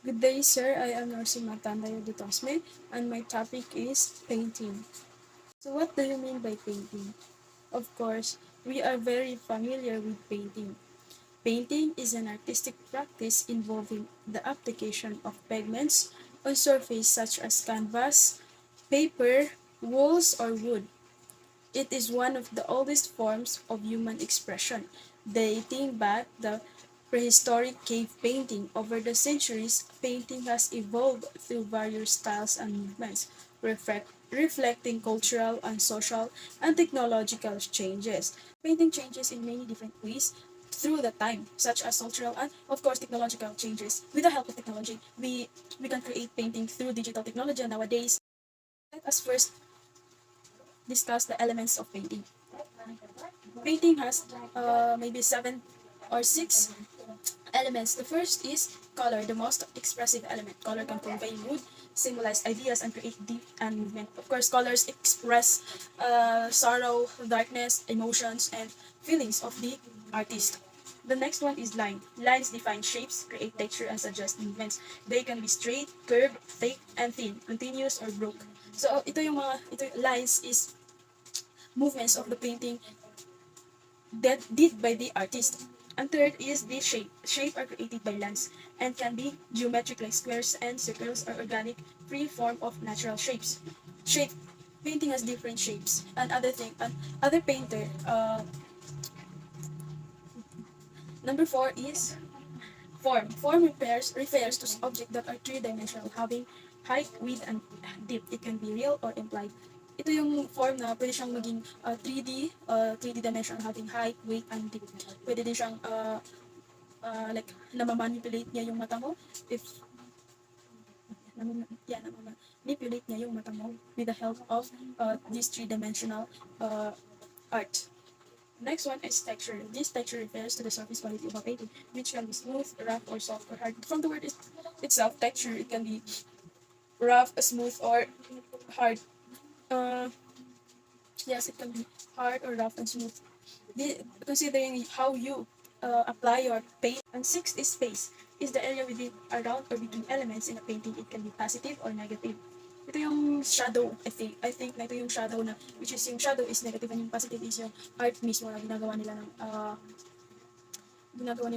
Good day, sir. I am Norsi Matandayo Dutosme, and my topic is painting. So, what do you mean by painting? Of course, we are very familiar with painting. Painting is an artistic practice involving the application of pigments on surface such as canvas, paper, walls, or wood. It is one of the oldest forms of human expression, dating back the prehistoric cave painting. Over the centuries, painting has evolved through various styles and movements, reflecting cultural and social and technological changes. Painting changes in many different ways through the time, such as cultural and, of course, technological changes. With the help of technology, we can create painting through digital technology nowadays. Let us first discuss the elements of painting. Painting has maybe seven or six elements. The first is color, the most expressive element. Color can convey mood, symbolize ideas, and create deep and movement. Of course, colors express sorrow, darkness, emotions, and feelings of the artist. The next one is line. Lines define shapes, create texture, and suggest movements. They can be straight, curved, thick, and thin, continuous, or broke. So, lines is movements of the painting that did by the artist. And third is the shape. Shape are created by lines and can be geometric like squares and circles or organic free form of natural shapes. Shape painting has different shapes. And other painter. Number four is form. Form refers to objects that are three-dimensional, having height, width, and depth. It can be real or implied. Ito yung form na pwede siyang maging 3D dimension, having height, weight, and depth. Pwede din siyang like namamanipulate niya yung mata mo if namamanipulate niya yung mata mo with the help of this three-dimensional art. Next one is texture. This texture refers to the surface quality of a painting, which can be smooth, rough, or soft or hard. From the word itself, texture, it can be rough, smooth, or hard. Uh, yes, it can be hard or rough and smooth. Considering how you apply your paint. And sixth is space. Is the area within, around, or between elements in a painting. It can be positive or negative. Ito yung shadow, I think. I think na ito yung shadow na, which is yung shadow is negative and yung positive is yung art mismo na ginagawa nila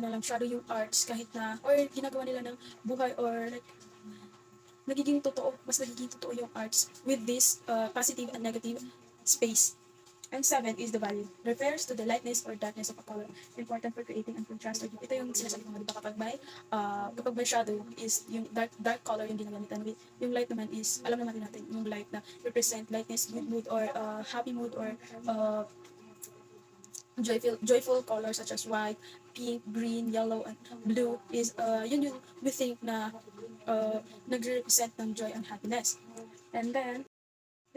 ng shadow yung arts kahit na, or ginagawa nila ng buhay or like, mas nagiging totoo yung arts with this positive and negative space. And seven is the value. Refers to the lightness or darkness of a color. Important for creating and contrast. Ito yung sinasabi ko nga, diba, kapag may shadow is yung dark color yung ginagamitan with. Yung light naman is, alam naman natin, yung light na represent lightness, good mood, or happy mood, or joyful colors such as white, pink, green, yellow, and blue is yun yung we think na nagre-represent ng joy and happiness. And then,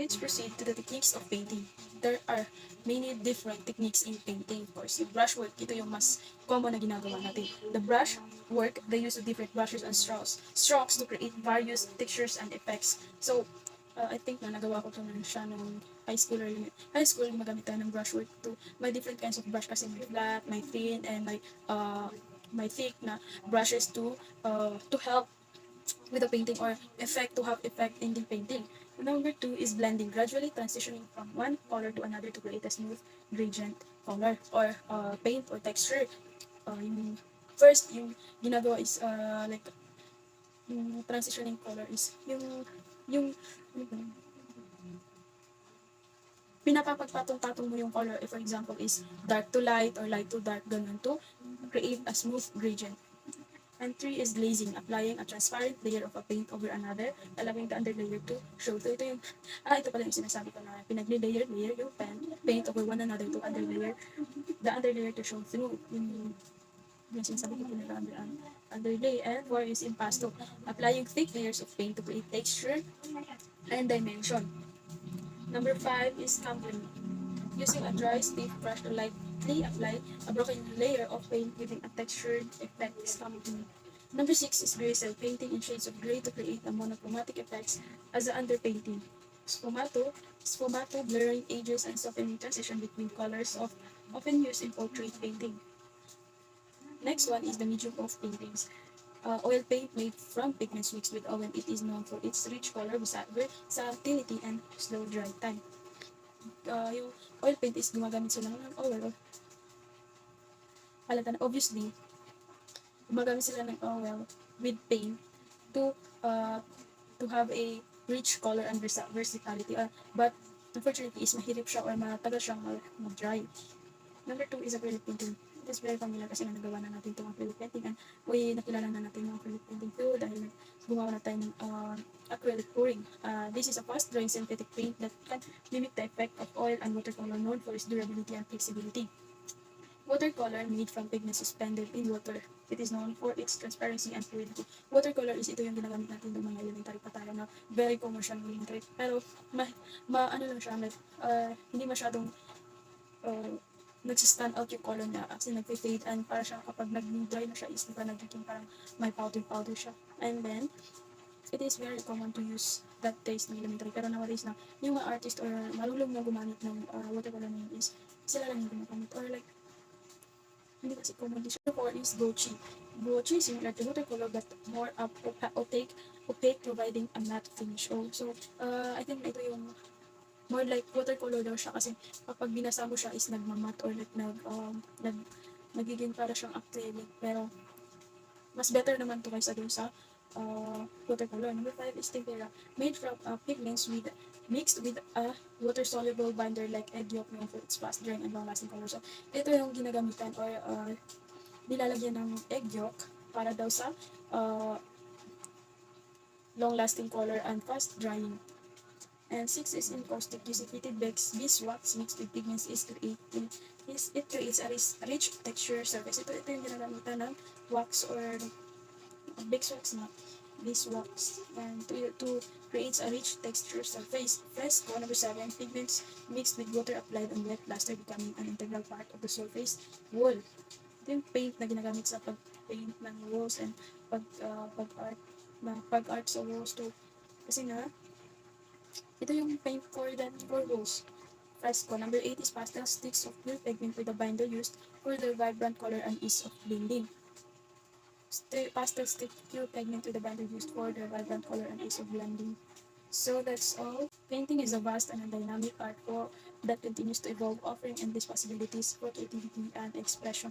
let's proceed to the techniques of painting. There are many different techniques in painting. Of course, yung brushwork, ito yung mas common na ginagawa natin. The brush work, the use of different brushes and strokes to create various textures and effects. So, I think na nagawa ko to na siya nung high school, magamit tayo ng brushwork to. May different kinds of brush kasi may flat, may thin, and may thick na brushes to help with the painting or to have effect in the painting. Number two is blending, gradually transitioning from one color to another to create a smooth gradient color or paint or texture. Yung first, yung ginagawa is like yung transitioning color is yung ano ba yun? Pinapapagpatong-patong mo yung color. If for example is dark to light or light to dark, ganun to create a smooth gradient. And three is glazing, applying a transparent layer of a paint over another, allowing the underlayer to show. So ito pala yung sinasabi ko na layer yung paint over one another to the underlayer to show through. Yung sinasabi ko underlay. And four is impasto, applying thick layers of paint to create texture and dimension. Number five is complement. Using a dry, stiff brush to lightly apply a broken layer of paint, giving a textured effect is complement. Number six is gray painting in shades of gray to create a monochromatic effects as the underpainting. Sfumato, blurring edges and softening transition between colors often used in portrait painting. Next one is the medium of paintings. oil paint made from pigments mixed with oil. It is known for its rich color, versatility, and slow dry time. Yung oil paint is gumagamit sila ng oil. Halata na, obviously, gumagamit sila ng oil with paint to uh, to have a rich color and versatility. But unfortunately, is mahirap siya or matagal siyang mag-dry. Number 2 is acrylic painting. It is very familiar kasi nga nagawa na natin itong acrylic painting and nakilala na natin yung acrylic painting too dahil gumawa na tayo ng acrylic pouring. This is a fast-drying synthetic paint that can mimic the effect of oil and watercolor, known for its durability and flexibility. Watercolor made from pigments suspended in water. It is known for its transparency and fluidity. Watercolor is ito yung ginagamit natin ng mga elementary pa tayo na very commercial elementary. Pero ano lang siya, hindi masyadong nagsistand out yung color niya kasi nag-fade and para siya kapag nag-dry na siya is diba nagiging parang may powder siya. And then, it is very common to use that taste ng elementary. Pero nowadays na, yung mga artist or marunong na gumamit ng watercolor na yun is sila lang yung gumagamit. Or like, hindi kasi commonly siya. 4 is Gochi. Gochi is similar to watercolor but more opaque, providing a matte finish. So, I think ito yung more like watercolor daw siya kasi kapag binasa mo siya is nagmamat or like nagiging para siyang acrylic. Pero, mas better naman to kaysa dun sa watercolor. Number 5 is tempera. Made from pigments mixed with a water-soluble binder like egg yolk known for its fast-drying and long-lasting color. So, ito yung ginagamitan or nilalagyan ng egg yolk para daw sa long-lasting color and fast-drying. And 6 is encaustic. Using heated beeswax mixed with pigments it creates a rich texture surface. Ito yung ginagamitan ng wax or beeswax na beeswax and to creates a rich texture surface. Fresco. Number 7, pigments mixed with water applied on wet plaster becoming an integral part of the surface wall. Ito yung paint na ginagamit sa pag-paint ng walls and pag-art sa walls to kasi nga ito yung paint for walls. Fresco. Number 8 is pastel sticks of pure pigment with a binder used for their vibrant color and ease of blending. Pastel stick pure pigment with a binder used for their vibrant color and ease of blending. So that's all. Painting is a vast and dynamic art form that continues to evolve, offering endless possibilities for creativity and expression.